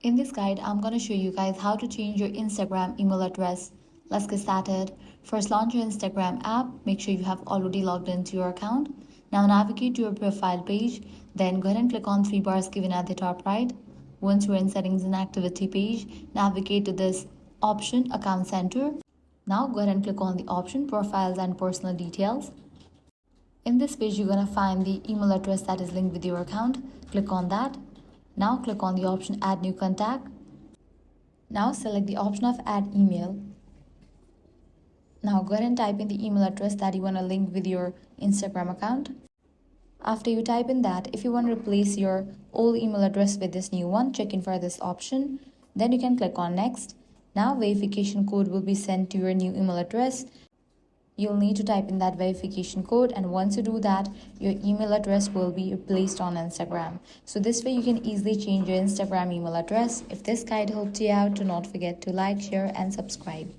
In this guide, I'm going to show you guys how to change your Instagram email address. Let's get started. First, launch your Instagram app. Make sure you have already logged into your account. Now navigate to your profile page. Then go ahead and click on three bars given at the top right. Once you're in settings and activity page, navigate to this option, account center. Now go ahead and click on the option, profiles and personal details. In this page, you're going to find the email address that is linked with your account. Click on that. Now click on the option add new contact. Now select the option of add email. Now go ahead and type in the email address that you want to link with your Instagram account. After you type in that, if you want to replace your old email address with this new one, check in for this option. Then you can click on next. Now verification code will be sent to your new email address. You'll need to type in that verification code, and once you do that, your email address will be replaced on Instagram. So this way you can easily change your Instagram email address. If this guide helped you out, do not forget to like, share and subscribe.